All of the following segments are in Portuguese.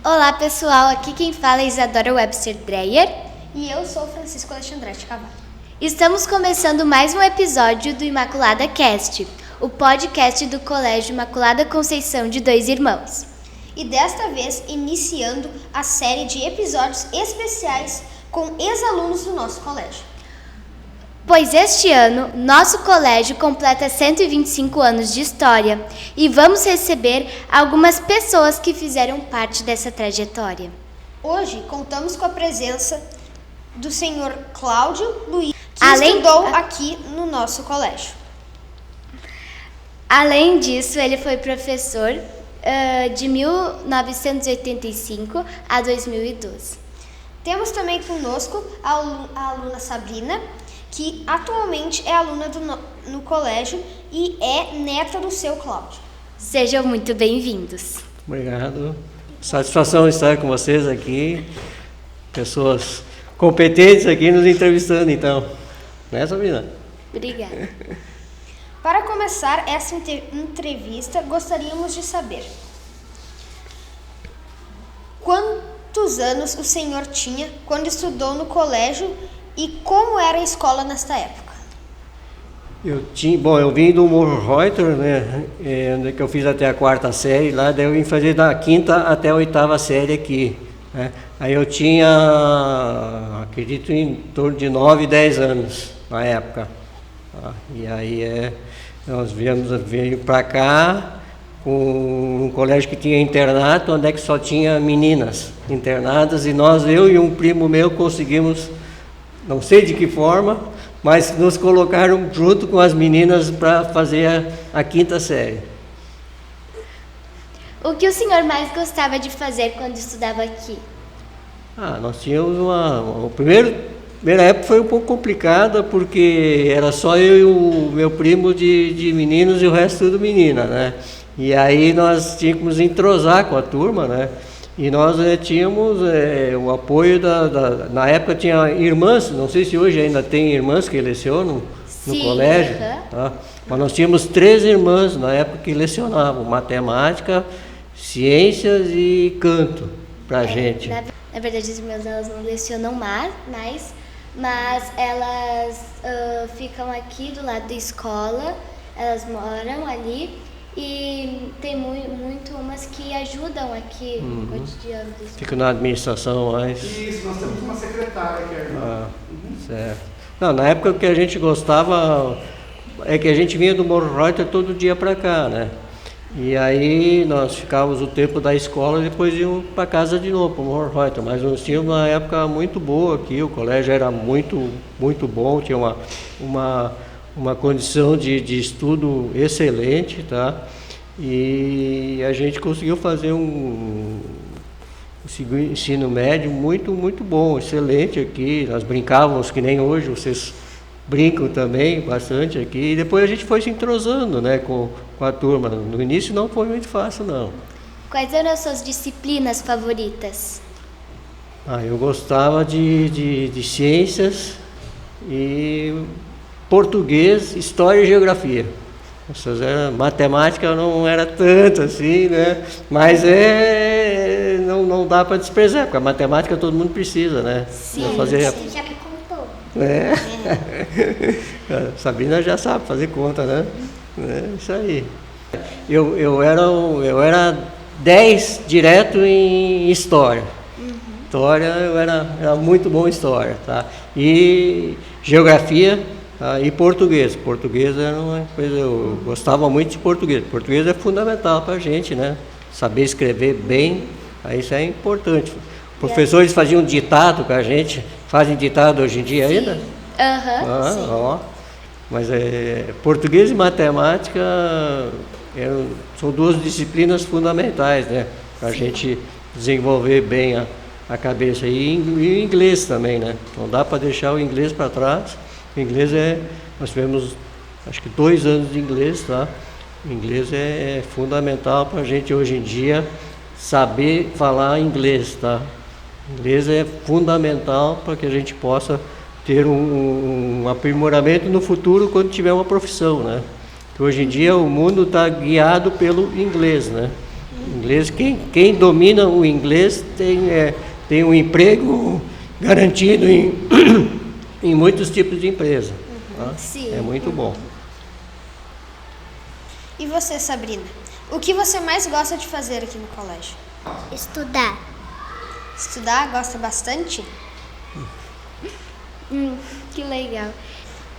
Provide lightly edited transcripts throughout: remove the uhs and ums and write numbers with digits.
Olá pessoal, aqui quem fala é Isadora Webster Dreyer e eu sou Francisco Alexandrete Cavalho. Estamos começando mais um episódio do Imaculada Cast, o podcast do Colégio Imaculada Conceição de Dois Irmãos. E desta vez iniciando a série de episódios especiais com ex-alunos do nosso colégio. Pois este ano, nosso colégio completa 125 anos de história e vamos receber algumas pessoas que fizeram parte dessa trajetória. Hoje contamos com a presença do senhor Cláudio Luiz, que estudou aqui no nosso colégio. Além disso, ele foi professor de 1985 a 2012. Temos também conosco a aluna Sabrina, que atualmente é aluna no colégio e é neta do seu Cláudio. Sejam muito bem-vindos. Obrigado. Satisfação estar com vocês aqui. Pessoas competentes aqui nos entrevistando, então. Né, Sabrina? Obrigada. Para começar essa entrevista, gostaríamos de saber quantos anos o senhor tinha quando estudou no colégio e como era a escola nesta época? Eu vim do Morro Reuter, né, que eu fiz até a 4ª série lá, daí eu vim fazer da 5ª até a 8ª série aqui, né. Aí eu tinha, acredito, em torno de 9, 10 anos na época. Tá? E aí nós veio para cá com um colégio que tinha internato, onde é que só tinha meninas internadas, e eu e um primo meu conseguimos, não sei de que forma, mas nos colocaram junto com as meninas para fazer a 5ª série. O que o senhor mais gostava de fazer quando estudava aqui? Nós tínhamos a primeira época foi um pouco complicada, porque era só eu e o meu primo de meninos e o resto tudo menina, né? E aí nós tínhamos que nos entrosar com a turma, né? E nós tínhamos o apoio na época tinha irmãs, não sei se hoje ainda tem irmãs que lecionam no colégio, tá? Mas nós tínhamos 3 irmãs na época que lecionavam matemática, ciências e canto pra gente. Na verdade, as irmãs elas não lecionam mais, mas elas ficam aqui do lado da escola, elas moram ali. E tem muito umas que ajudam aqui no cotidiano. Fico na administração mais. Isso, nós temos uma secretária que ajuda. Certo. Não, na época o que a gente gostava é que a gente vinha do Morro Reuter todo dia para cá, né? E aí nós ficávamos o tempo da escola e depois íamos para casa de novo, para o Morro Reuter. Mas nós tínhamos uma época muito boa aqui, o colégio era muito, muito bom, tinha uma condição de estudo excelente, tá? E a gente conseguiu fazer um ensino médio muito, muito bom, excelente aqui. Nós brincávamos que nem hoje, vocês brincam também bastante aqui. E depois a gente foi se entrosando, né, com a turma. No início não foi muito fácil, não. Quais eram as suas disciplinas favoritas? Eu gostava de ciências e português, história e geografia. Matemática não era tanto assim, né? Mas não dá para desprezar, porque a matemática todo mundo precisa, né? Sim, você já me contou. Sabrina já sabe fazer conta, né? Isso aí. Eu era 10 direto em história. História, eu era muito bom em história, tá? E geografia. E português. Português era uma coisa, eu gostava muito de português. Português é fundamental para a gente, né? Saber escrever bem, isso é importante. Professores faziam ditado com a gente, fazem ditado hoje em dia ainda? Sim. Mas português e matemática são 2 disciplinas fundamentais, né? Para a gente desenvolver bem a cabeça. E inglês também, né? Não dá para deixar o inglês para trás. O inglês nós tivemos acho que 2 anos de inglês, tá? O inglês é fundamental para a gente hoje em dia saber falar inglês, tá? O inglês é fundamental para que a gente possa ter um aprimoramento no futuro quando tiver uma profissão, né? Hoje em dia o mundo está guiado pelo inglês, né? inglês, quem domina o inglês tem um emprego garantido em muitos tipos de empresa. Tá? Sim. É muito bom. E você, Sabrina? O que você mais gosta de fazer aqui no colégio? Estudar. Estudar? Gosta bastante? Que legal.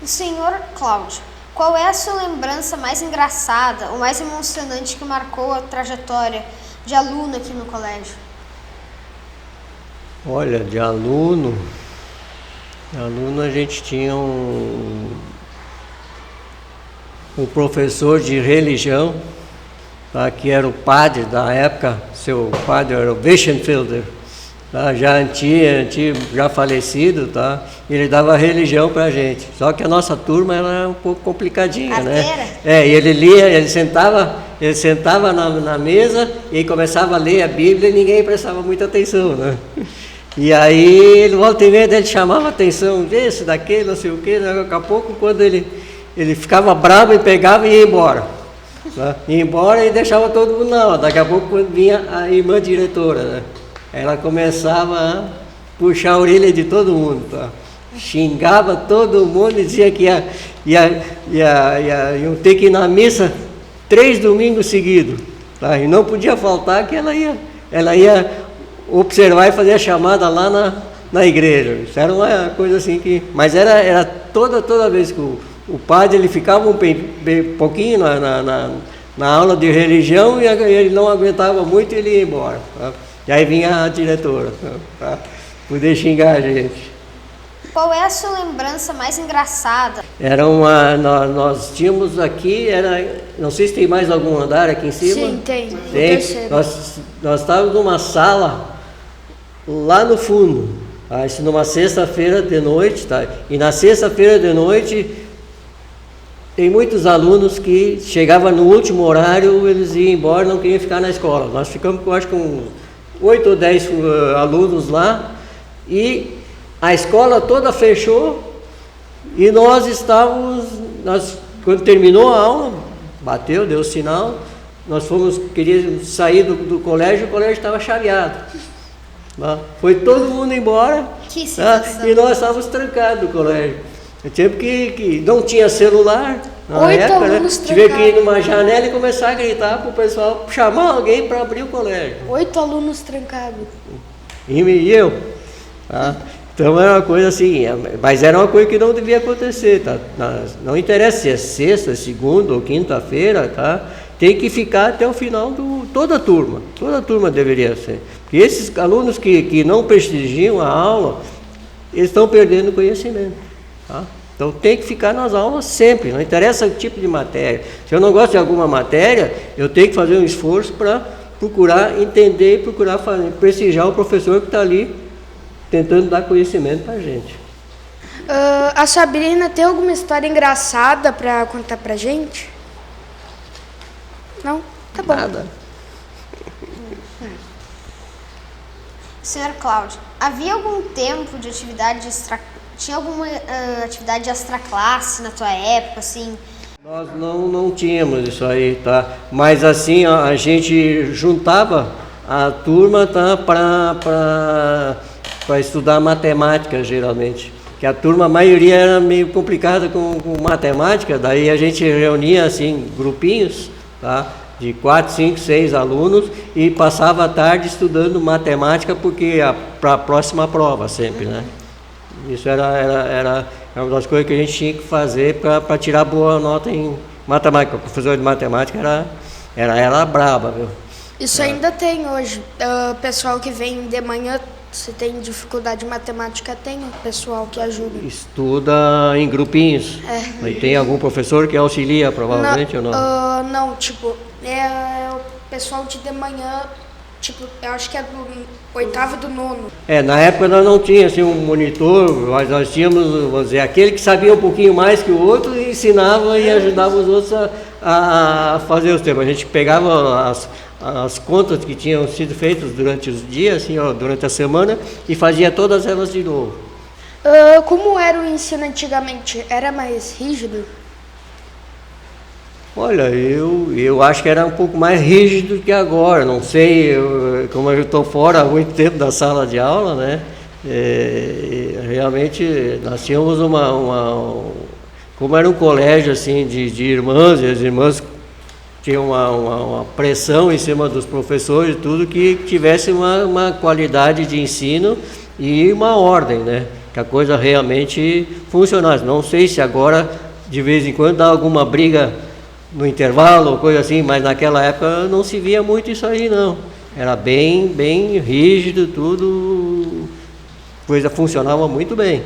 O senhor Cláudio, qual é a sua lembrança mais engraçada ou mais emocionante que marcou a trajetória de aluno aqui no colégio? Olha, de aluno a gente tinha um professor de religião, tá, que era o padre da época, seu padre era o Weichenfelder, tá, já falecido, tá, ele dava religião pra gente, só que a nossa turma era um pouco complicadinha, né? E ele sentava na mesa e começava a ler a Bíblia e ninguém prestava muita atenção, né? E aí, ele volta e meia, ele chamava a atenção desse, daquele, não sei o quê, daqui a pouco, quando ele ficava bravo e pegava e ia embora. Tá? Ia embora e deixava todo mundo na aula. Daqui a pouco, quando vinha a irmã diretora, né? Ela começava a puxar a orelha de todo mundo, tá? Xingava todo mundo e dizia que iam ter que ir na missa 3 domingos seguidos, tá? E não podia faltar que ela ia observar e fazer a chamada lá na igreja. Isso era uma coisa assim que... Mas era toda vez que o padre ele ficava um pouquinho na aula de religião e ele não aguentava muito e ele ia embora. Tá? E aí vinha a diretora, tá? Poder xingar a gente. Qual é a sua lembrança mais engraçada? Nós tínhamos aqui, não sei se tem mais algum andar aqui em cima. Sim, tem. Nós estávamos numa sala lá no fundo, tá? Isso numa sexta-feira de noite, tá? E na sexta-feira de noite tem muitos alunos que chegavam no último horário, eles iam embora, não queriam ficar na escola. Nós ficamos, eu acho, com 8 ou 10 alunos lá e a escola toda fechou e quando terminou a aula, deu o sinal, queríamos sair do colégio, o colégio estava chaveado. Foi todo mundo embora, que situação. E nós estávamos trancados no colégio. Eu tempo que não tinha celular, na época, né? Tive que ir numa janela e começar a gritar para o pessoal chamar alguém para abrir o colégio. 8 alunos trancados. E eu. Tá? Então era uma coisa assim, mas era uma coisa que não devia acontecer, tá? Não interessa se é sexta, segunda ou quinta-feira, tá? Tem que ficar até o final toda a turma deveria ser. Porque esses alunos que não prestigiam a aula, eles estão perdendo conhecimento, tá? Então tem que ficar nas aulas sempre, não interessa o tipo de matéria. Se eu não gosto de alguma matéria, eu tenho que fazer um esforço para procurar entender e procurar prestigiar o professor que está ali tentando dar conhecimento para a gente. A Sabrina tem alguma história engraçada para contar para a gente? Não? Tá bom. Nada. Senhor Cláudio, havia algum tempo de atividade tinha alguma atividade extra-classe na tua época, assim? Nós não tínhamos isso aí, tá? Mas assim, a gente juntava a turma, tá, para estudar matemática, geralmente. Que a maioria era meio complicada com matemática, daí a gente reunia assim grupinhos, tá? De 4, 5, 6 alunos e passava a tarde estudando matemática porque para a próxima prova sempre, né? Isso era uma das coisas que a gente tinha que fazer para tirar boa nota em matemática. O professor de matemática era braba, viu? Isso ainda tem hoje. Pessoal que vem de manhã, se tem dificuldade em matemática, tem um pessoal que ajuda. Estuda em grupinhos. E tem algum professor que auxilia, provavelmente, ou não? Não, tipo, é o pessoal de manhã, tipo, eu acho que é do 8º e do 9º. Na época nós não tínhamos assim, um monitor, mas nós tínhamos, vamos dizer, aquele que sabia um pouquinho mais que o outro e ensinava e ajudava os outros a fazer os temas. A gente pegava as contas que tinham sido feitas durante os dias, assim, durante a semana, e fazia todas elas de novo. Como era o ensino antigamente? Era mais rígido? Olha, eu acho que era um pouco mais rígido que agora, não sei, como eu estou fora há muito tempo da sala de aula, né? Realmente nós tínhamos como era um colégio assim de irmãs, e as irmãs tinham uma pressão em cima dos professores e tudo, que tivesse uma qualidade de ensino e uma ordem, né? Que a coisa realmente funcionasse. Não sei se agora, de vez em quando, dá alguma briga no intervalo ou coisa assim, mas naquela época não se via muito isso aí, não. Era bem rígido, tudo, coisa funcionava muito bem.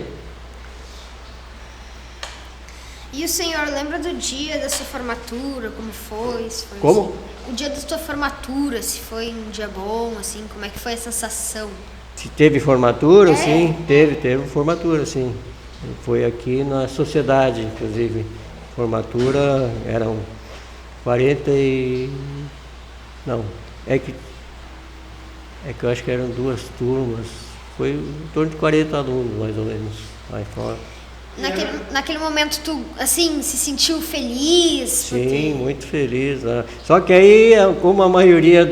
E o senhor lembra do dia da sua formatura, como foi? Se foi Como? Assim, o dia da sua formatura, se foi um dia bom, assim, como é que foi a sensação? Se teve formatura, sim, teve formatura, sim. Foi aqui na sociedade, inclusive. Formatura eram 40 e... Não, é que eu acho que eram 2 turmas. Foi em torno de 40 alunos, mais ou menos, lá fora. Naquele momento tu, assim, se sentiu feliz? Sim, muito feliz. Né? Só que aí, como a maioria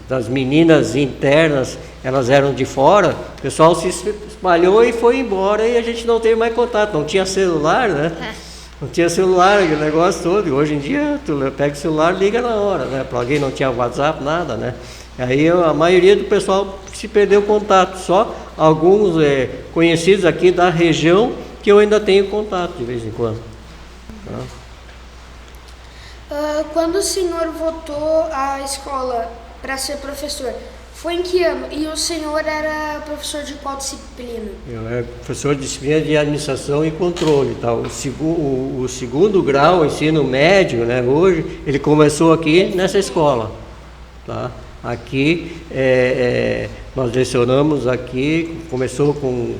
das meninas internas, elas eram de fora, o pessoal se espalhou e foi embora e a gente não teve mais contato. Não tinha celular, né? Não tinha celular, aquele negócio todo. E hoje em dia, tu pega o celular e liga na hora, né? Para alguém não tinha WhatsApp, nada, né? Aí a maioria do pessoal se perdeu contato. Só alguns conhecidos aqui da região que eu ainda tenho contato de vez em quando. Tá? Quando o senhor voltou à escola para ser professor, foi em que ano? E o senhor era professor de qual disciplina? Eu era professor de disciplina de administração e controle. Tá? O segundo grau, ensino médio, né, hoje, ele começou aqui nessa escola. Tá? Aqui, nós lecionamos aqui, começou com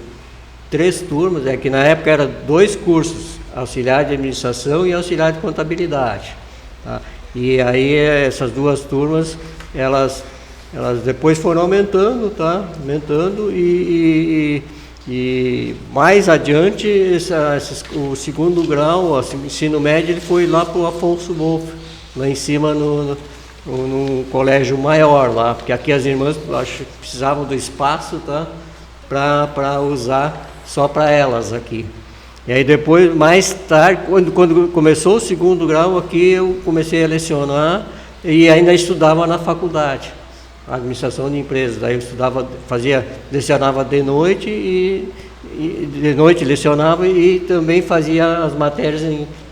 3 turmas, que na época eram 2 cursos, auxiliar de administração e auxiliar de contabilidade. Tá? E aí essas 2 turmas, elas depois foram aumentando, tá? Aumentando e mais adiante, o segundo grau, o ensino médio, ele foi lá para o Afonso Wolff, lá em cima no colégio maior lá, porque aqui as irmãs acho que precisavam do espaço, tá? Para usar só para elas aqui. E aí depois, mais tarde, quando começou o segundo grau aqui, eu comecei a lecionar e ainda estudava na faculdade, administração de empresas. Daí eu lecionava de noite e de noite lecionava e também fazia as matérias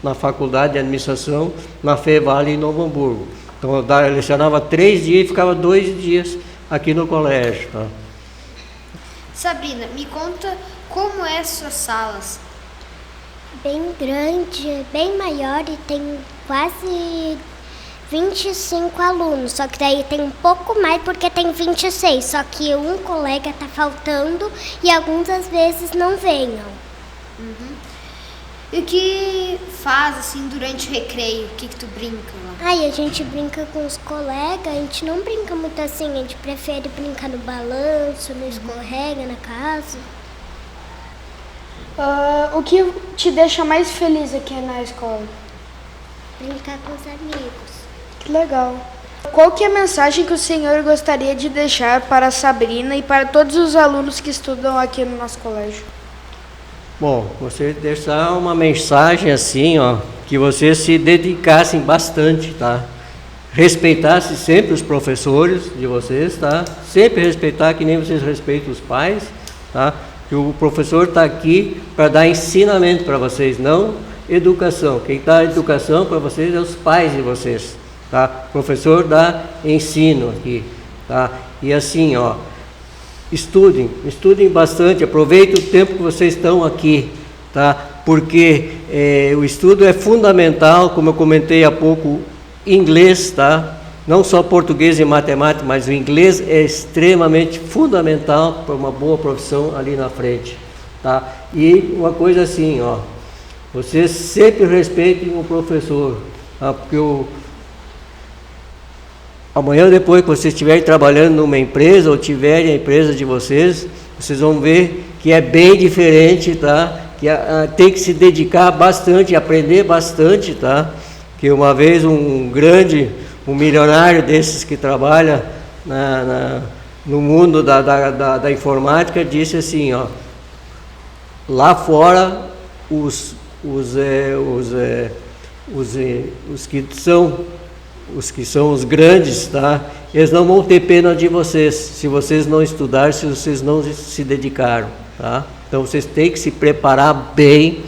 na faculdade de administração na FEVALE em Novo Hamburgo. Então eu lecionava 3 dias e ficava 2 dias aqui no colégio. Tá? Sabrina, me conta como é as suas salas. Bem grande, bem maior e tem quase 25 alunos, só que daí tem um pouco mais porque tem 26, só que um colega tá faltando e alguns às vezes não venham. E o que faz, assim, durante o recreio? O que tu brinca lá? Aí a gente brinca com os colegas, a gente não brinca muito assim, a gente prefere brincar no balanço, no escorrega, na casa. O que te deixa mais feliz aqui na escola? Brincar com os amigos. Que legal. Qual que é a mensagem que o senhor gostaria de deixar para a Sabrina e para todos os alunos que estudam aqui no nosso colégio? Bom, você deixar uma mensagem assim, ó, que vocês se dedicassem bastante, tá? Respeitassem sempre os professores de vocês, tá? Sempre respeitar que nem vocês respeitam os pais, tá? Que o professor está aqui para dar ensinamento para vocês, não educação. Quem dá educação para vocês é os pais de vocês, tá? O professor dá ensino aqui, tá? E assim, ó, estudem bastante, aproveitem o tempo que vocês estão aqui, tá? Porque o estudo é fundamental, como eu comentei há pouco, inglês, tá? Não só português e matemática, mas o inglês é extremamente fundamental para uma boa profissão ali na frente, tá? E uma coisa assim, ó, vocês sempre respeitem o professor, tá? Porque amanhã, depois que vocês estiverem trabalhando numa empresa ou tiverem a empresa de vocês vão ver que é bem diferente, tá? Que tem que se dedicar bastante, aprender bastante, tá? que uma vez um milionário desses que trabalha no mundo da informática disse assim, ó, lá fora os que são os grandes, tá? Eles não vão ter pena de vocês, se vocês não estudarem, se vocês não se dedicaram, tá? Então vocês têm que se preparar bem,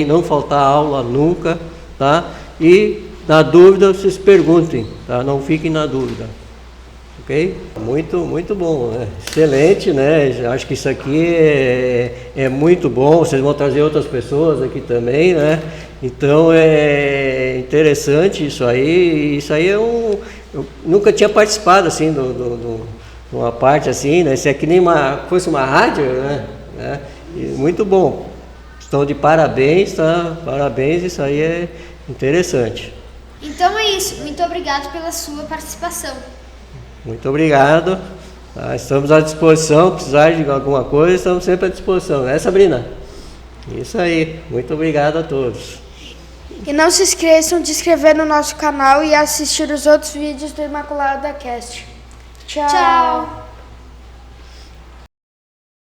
não faltar aula nunca, tá? E na dúvida vocês perguntem, tá? Não fiquem na dúvida, ok? Muito bom, né? Excelente, né? Acho que isso aqui é muito bom, vocês vão trazer outras pessoas aqui também, né? Então é interessante isso aí eu nunca tinha participado assim de uma parte assim, né? Isso é que nem fosse uma rádio, né? E muito bom. Estão de parabéns, tá? Parabéns, isso aí é interessante. Então é isso. Muito obrigado pela sua participação. Muito obrigado. Tá? Estamos à disposição. Precisar de alguma coisa, estamos sempre à disposição, né, Sabrina? Isso aí. Muito obrigado a todos. E não se esqueçam de se inscrever no nosso canal e assistir os outros vídeos do Imaculada Cast. Tchau! Tchau!